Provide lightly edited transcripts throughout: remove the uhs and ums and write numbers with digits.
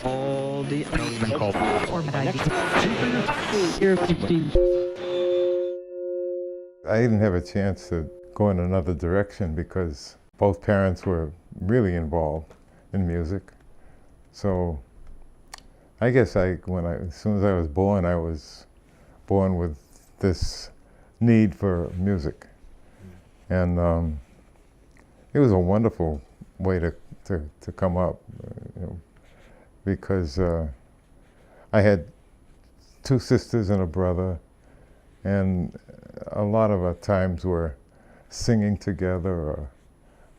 all the element called I didn't have a chance to go in another direction because both parents were really involved in music. So I guess as soon as I was born with this need for music. And it was a wonderful way to come up, because I had two sisters and a brother, and a lot of our times were singing together,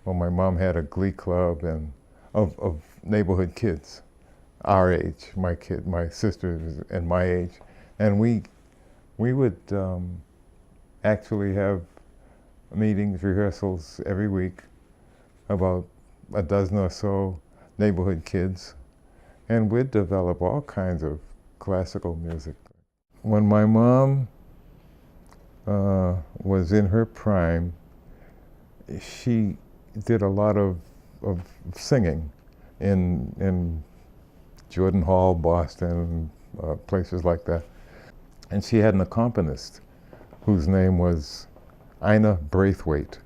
or my mom had a glee club and of neighborhood kids our age, my sisters and my age, and we would actually have meetings, rehearsals every week, about a dozen or so neighborhood kids, and we'd develop all kinds of classical music. When my mom was in her prime, she did a lot of singing in Jordan Hall, Boston, places like that. And she had an accompanist whose name was Ina Braithwaite,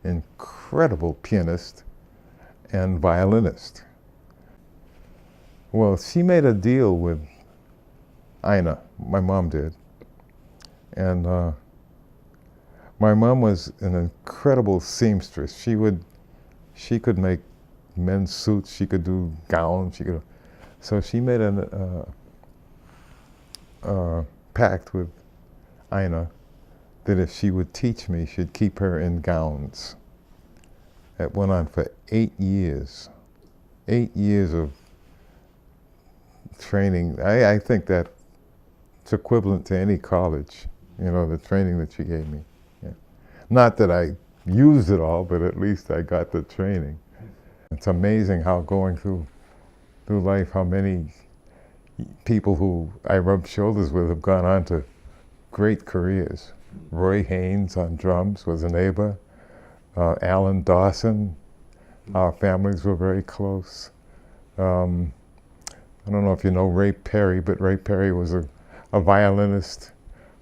incredible pianist and violinist. Well, she made a deal with Ina, my mom did, and my mom was an incredible seamstress. She could make men's suits, she could do gowns, so she made a pact with Ina that if she would teach me, she'd keep her in gowns. That went on for 8 years. 8 years of training. I think that's equivalent to any college, the training that she gave me. Yeah. Not that I used it all, but at least I got the training. It's amazing how going through life, how many people who I rubbed shoulders with have gone on to great careers. Roy Haynes on drums was a neighbor. Alan Dawson, our families were very close. I don't know if you know Ray Perry, but Ray Perry was a violinist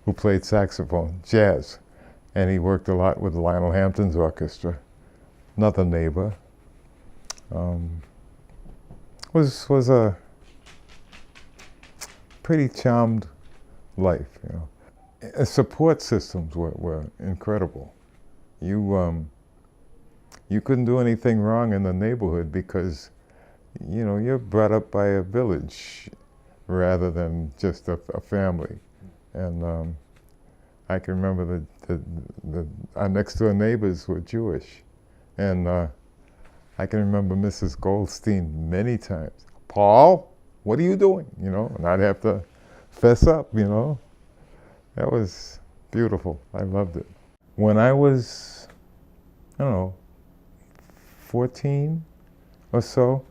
who played saxophone, jazz, and he worked a lot with Lionel Hampton's orchestra. Another neighbor. Was a pretty charmed life, Support systems were incredible. You couldn't do anything wrong in the neighborhood because, you're brought up by a village rather than just a family. And I can remember our next door neighbors were Jewish, and I can remember Mrs. Goldstein many times. Paul, what are you doing? And I'd have to fess up, That was beautiful. I loved it. When I was, 14 or so,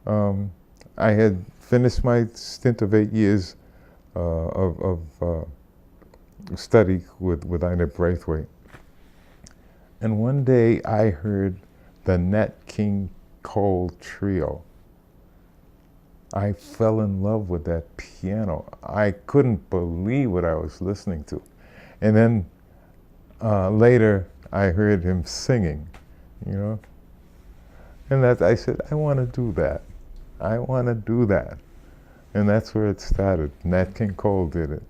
I had finished my stint of 8 years of study with Ina Braithwaite. And one day I heard the Nat King Cole Trio. I fell in love with that piano. I couldn't believe what I was listening to. And then later I heard him singing, And I said, I want to do that. I want to do that. And that's where it started. Nat King Cole did it.